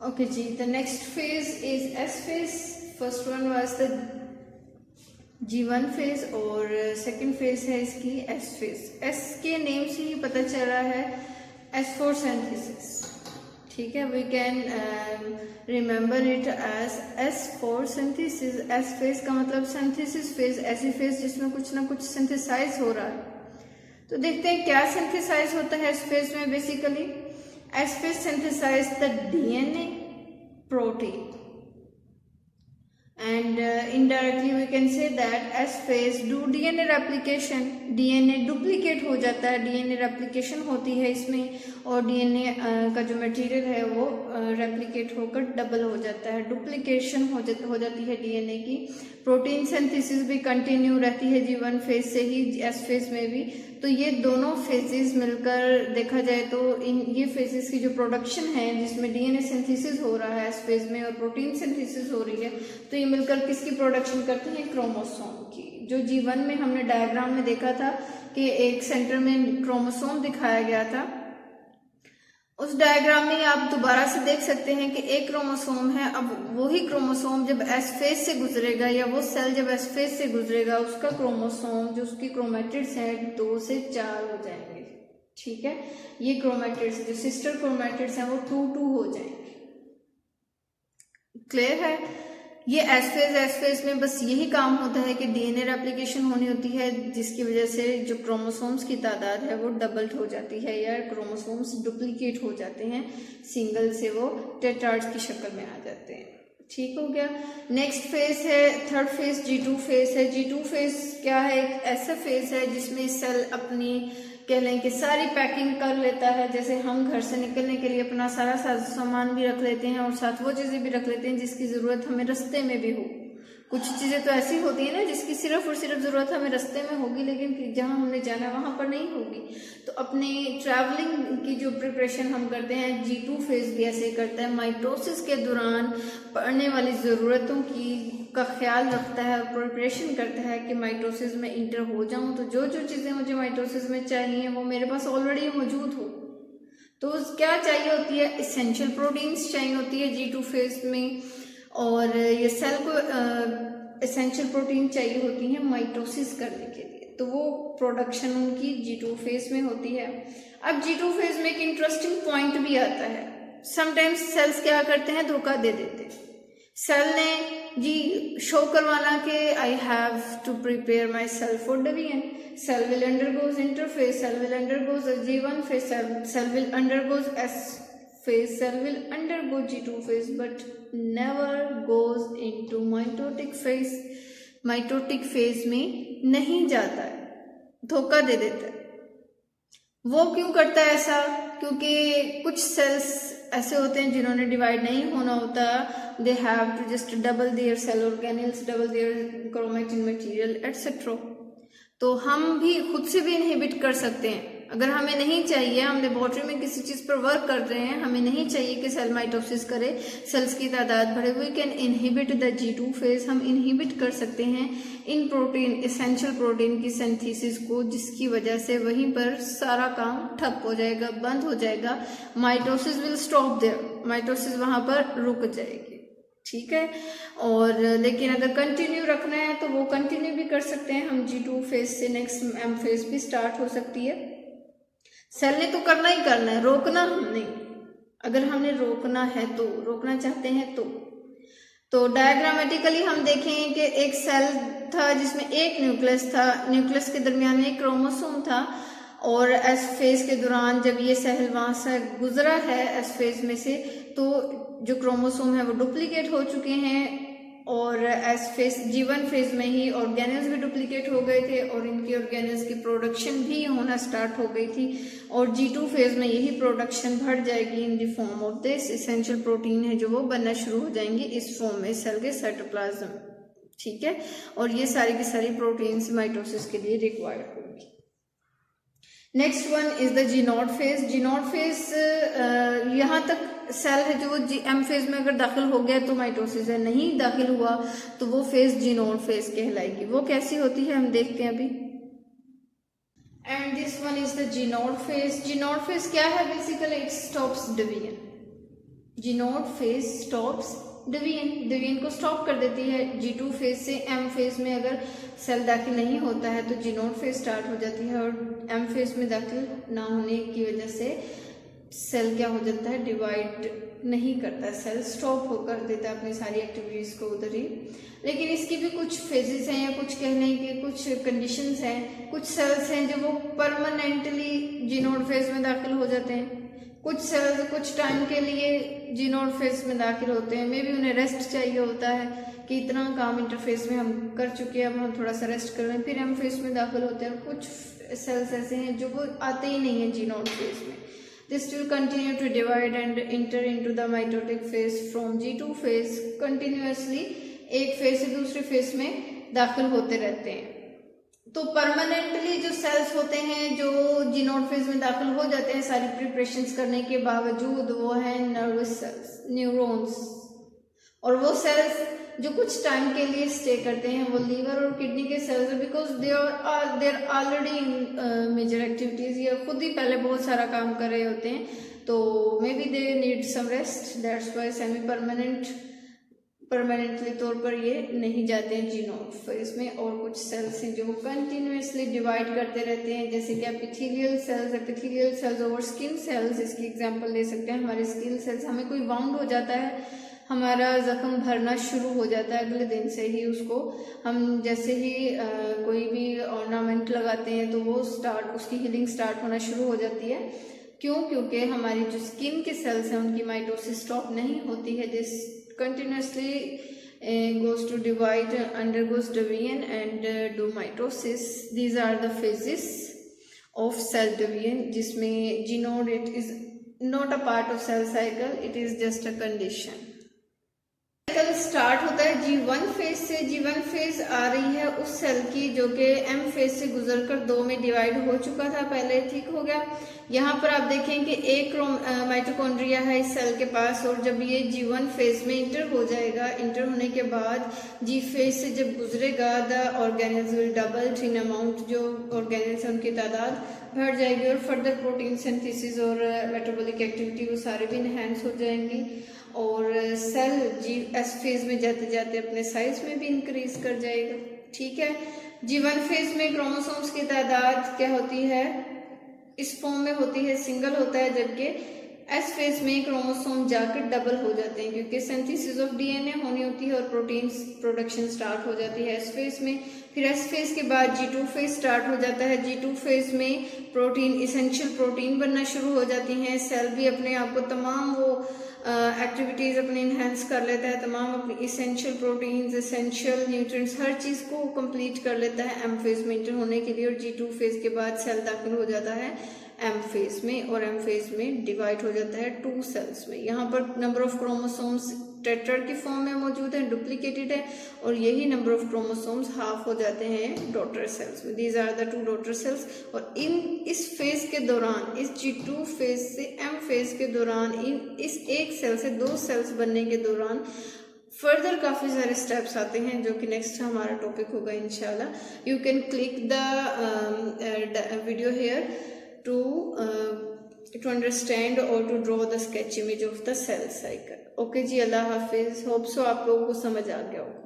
Okay, Ji. The next phase is S phase. First one was the G1 phase और second phase है इसकी S phase. S के name से ही पता चल रहा है S4 synthesis. ठीक है, we can remember it as S4 synthesis. S phase का मतलब synthesis phase, ऐसी phase जिसमें कुछ ना कुछ synthesize हो रहा है. तो देखते हैं क्या synthesize होता है इस phase में. Basically S phase synthesize the DNA protein. And indirectly we can say that S phase do DNA replication. DNA duplicate हो जाता है, DNA रेप्लिकेशन होती है इसमें, और DNA का जो मटेरियल है वो रेप्लिकेट होकर डबल हो जाता है, डुप्लीकेशन हो जाती है DNA की. प्रोटीन सिंथेसिस भी कंटिन्यू रहती है G1 फेज से ही S फेज में भी. तो ये दोनों फेजेस मिलकर देखा जाए तो ये फेजेस की जो प्रोडक्शन है जिसमें DNA सिंथेसिस हो रहा है S फेज में और प्रोटीन सिंथेसिस हो रही है, तो ये मिलकर किसकी प्रोडक्शन करते हैं? क्रोमोसोम की. जो G1 में हमने डायग्राम में देखा था कि एक सेंटर में क्रोमोसोम दिखाया गया था, उस डायग्राम में आप दोबारा से देख सकते हैं कि एक क्रोमोसोम है. अब वही क्रोमोसोम जब S फेज से गुजरेगा या वो सेल जब S फेज से गुजरेगा, उसका क्रोमोसोम जो उसकी क्रोमैटिड्स हैं 2 से 4 हो जाएंगे. ठीक है, ये क्रोमैटिड्स जो सिस्टर क्रोमैटिड्स हैं वो 2-2 हो जाएंगे. क्लियर है? ये S फेज में बस यही काम होता है कि DNA रेप्लिकेशन होनी होती है, जिसकी वजह से जो क्रोमोसोम्स की तादाद है वो डबल्ड हो जाती है या क्रोमोसोम्स डुप्लीकेट हो जाते हैं, सिंगल से वो टेट्राड्स की शक्ल में आ जाते हैं. ठीक हो गया. नेक्स्ट फेज है थर्ड फेज, G2 फेज है. G2 फेज क्या है? एक ऐसा फेज है जिसमें सेल अपनी कह लें कि सारी पैकिंग कर लेता है. जैसे हम घर से निकलने के लिए अपना सारा सामान भी रख लेते हैं और साथ वो चीजें भी रख लेते हैं जिसकी जरूरत हमें रास्ते में भी हो. कुछ चीजें तो ऐसी होती है ना जिसकी सिर्फ और सिर्फ जरूरत हमें रास्ते में होगी, लेकिन जहां हमने जाना है वहां पर नहीं होगी. तो अपने ट्रैवलिंग की जो प्रिपरेशन हम करते हैं, G2 फेज भी ऐसे करता है. माइटोसिस के दौरान पड़ने वाली जरूरतों की का ख्याल रखता है, प्रिपरेशन करता है कि माइटोसिस में इंटर हो जाऊं तो जो जो चीजें मुझे माइटोसिस में चाहिए वो मेरे पास ऑलरेडी मौजूद हो. तो क्या चाहिए होती है? इसेंशियल प्रोटीन्स चाहिए होती है G2 फेज में, और ये सेल को एसेंशियल प्रोटीन चाहिए होती है माइटोसिस करने के लिए. तो वो प्रोडक्शन उनकी G2 फेज में होती है. अब G2 फेज में एक इंटरेस्टिंग पॉइंट भी आता है. समटाइम्स सेल्स क्या करते हैं? धोखा दे देते हैं. सेल ने जी शो करवाना कि I have to prepare myself for division. Cell will undergoes interphase, cell will undergoes G1 phase, cell will undergoes S phase, cell will undergo G2 phase but never goes into mitotic phase. Mitotic phase में नहीं जाता है, धोखा दे देता है. वो क्यों करता है ऐसा? क्योंकि कुछ सेल्स ऐसे होते हैं जिन्होंने डिवाइड नहीं होना होता. They have to just double their cell organelles, double their chromatin material etcetera. तो हम भी खुद से भी इनहिबिट कर सकते हैं. अगर हमें नहीं चाहिए, हम लेबोरेटरी में किसी चीज पर वर्क कर रहे हैं, हमें नहीं चाहिए कि सेल माइटोसिस करे, सेल्स की तादाद बढ़े, we can inhibit the G2 phase. हम इनहिबिट कर सकते हैं इन प्रोटीन, एसेंशियल प्रोटीन की सिंथेसिस को, जिसकी वजह से वहीं पर सारा काम ठप हो जाएगा, बंद हो जाएगा. Mitosis will stop there, mitosis वहां पर रुक जाएगी. ठीक है. और लेकिन अगर कंटिन्यू रखना है तो वो कंटिन्यू भी कर सकते हैं हम. G2 फेज से नेक्स्ट M फेज भी स्टार्ट हो सकती है. सेल ने तो करना ही करना है, रोकना हम नहीं. अगर हमने रोकना है तो, रोकना चाहते हैं तो डायग्रामेटिकली हम देखें कि एक सेल था जिसमें एक न्यूक्लियस था, न्यूक्लियस के दरमियान में एक क्रोमोसोम था, और S फेज के दौरान जब ये सेल वहां से गुजरा है S फेज में से, तो जो क्रोमोसोम है वो डुप्लीकेट हो चुके हैं, और S फेज G1 फेज में ही ऑर्गेनेल्स भी डुप्लीकेट हो गए थे और इनके ऑर्गेनेल्स की प्रोडक्शन भी होना स्टार्ट हो गई थी. और G2 फेज में यही प्रोडक्शन बढ़ जाएगी in the form of this essential protein है जो वो बनना शुरू हो जाएंगे इस फॉर्म में सेल के साइटोप्लाज्म. ठीक है. और ये सारी की सारी प्रोटीन्स माइटोसिस के लिए रिक्वायर्ड होगी. Next one is the G0 phase. G0 phase यहाँ तक सेल है जो M फेज में अगर दाखिल हो गया तो माइटोसिस है, नहीं दाखिल हुआ तो वो फेज G0 फेज कहलाएगी. वो कैसी होती है हम देखते हैं अभी. And this one is the G0 phase. G0 phase क्या है? Basically it stops division. G0 phase stops division को स्टॉप कर देती है। G2 फेज से M फेज में अगर सेल दाखिल नहीं होता है तो G0 फेज स्टार्ट हो जाती है, और M फेज में दाखिल ना होने की वजह से सेल क्या हो जाता है, डिवाइड नहीं करता, सेल स्टॉप होकर देता है अपनी सारी एक्टिविटीज को उधर ही। लेकिन इसकी भी कुछ फेजेस हैं, या कुछ कह लें कि कुछ कंडीशंस हैं। कुछ सेल्स हैं जो वो परमानेंटली G0 फेज में दाखिल हो जाते हैं, कुछ सेल्स कुछ टाइम के लिए G0 फेज में दाखिल होते हैं, मे भी उन्हें रेस्ट चाहिए होता है कि इतना काम इंटरफेस में हम कर चुके हैं, अब हम थोड़ा सा रेस्ट कर लें, फिर M फेज में दाखिल होते हैं। कुछ सेल्स ऐसे हैं जो वो आते ही नहीं है G0 फेज में। This will continue to divide and enter into the mitotic phase from G2 phase continuously, एक फेज से दूसरे फेज में दाखिल होते रहते हैं। तो परमानेंटली जो सेल्स होते हैं जो G0 फेज में दाखिल हो जाते हैं सारी प्रिपरेशंस करने के बावजूद, वो है नर्वस सेल्स, न्यूरॉन्स। और वो सेल्स जो कुछ टाइम के लिए स्टे करते हैं वो लीवर और किडनी के cells, because they are already in major activities, ये खुद ही पहले बहुत सारा काम कर रहे होते हैं, तो maybe they need some rest, that's why semi permanently तौर पर ये नहीं जाते हैं G0 फेज में। और कुछ सेल्स हैं जो कंटिन्यूसली डिवाइड करते रहते हैं, जैसे कि एपिथेलियल सेल्स और स्किन सेल्स, इसकी एग्जांपल ले सकते हैं। हमारे स्किन सेल्स, हमें कोई वाउंड हो जाता है, हमारा जख्म भरना शुरू हो जाता है अगले दिन से ही, उसको हम जैसे ही कोई भी ऑर्नामेंट लगाते हैं तो वो उसकी हीलिंग स्टार्ट होना शुरू हो जाती है। क्यों? क्योंकि हमारी जो स्किन के सेल्स हैं उनकी माइटोसिस स्टॉप नहीं होती है, this continuously goes to divide, undergoes division and do mitosis. These are the phases of cell division, जिसमें G0 it is not a part of cell cycle, it is just a condition. Cycle start होता है G1 phase से। G1 phase आ रही है उस cell की जो कि M फेज से गुजरकर 2 में डिवाइड हो चुका था पहले, ठीक हो गया। यहाँ पर आप देखें कि एक माइटोकॉन्ड्रिया है इस सेल के पास, और जब ये G1 फेज में इंटर हो जाएगा, इंटर होने के बाद G फेज से जब गुजरेगा, the organelles will double in amount, जो ऑर्गेनेल्स हैं उनकी तादाद बढ़ जाएगी, और फर्दर प्रोटीन सिंथेसिस और मेटाबॉलिक एक्टिविटी वो सारे भी इनहेंस हो जाएंगी, और सेल GS फेज में जाते जाते अपने साइज में भी इंक्रीज कर जाएगा, ठीक है। G1 फेज में क्रोमोसोम्स की तादाद क्या होती है, इस फॉर्म में होती है, सिंगल होता है, जबकि S फेज में क्रोमोसोम जाकर डबल हो जाते हैं क्योंकि सिंथेसिस ऑफ DNA होनी होती है और प्रोटीन प्रोडक्शन स्टार्ट हो जाती है S फेज में। फिर S फेज के बाद G2 फेज स्टार्ट हो जाता है। G2 फेज में प्रोटीन, इसेंशियल प्रोटीन बनना शुरू हो जाती हैं, सेल भी अपने आप को तमाम वो एक्टिविटीज अपने इनहेंस कर लेता है, तमाम अपनी इसेंशियल प्रोटीन्स, इसेंशियल न्यूट्रिएंट्स, हर चीज को कंप्लीट कर लेता है M फेज में इंटर होने के लिए। और G2 फेज के बाद सेल दाखिल हो जाता है M फेज में, और M फेज में डिवाइड हो जाता है 2 सेल्स में। यहाँ पर नंबर ऑफ क्रोमोसोम्स टेट्राड की फॉर्म में मौजूद है, डुप्लीकेटेड है, और यही नंबर ऑफ क्रोमोसोम्स हाफ हो जाते हैं डॉटर सेल्स में। These are the 2 daughter cells. और इस फेज के दौरान, इस G2 फेज से M फेज के दौरान, इस एक सेल से 2 सेल्स बनने के दौरान फर्दर काफ़ी सारे स्टेप्स आते हैं जो कि नेक्स्ट हमारा टॉपिक होगा इंशाल्लाह। You can click the video hair to understand or to draw the sketch image of the cell cycle. Okay ji, अल्लाह हाफिज। होप सो आप लोगों को समझ आ गया होगा।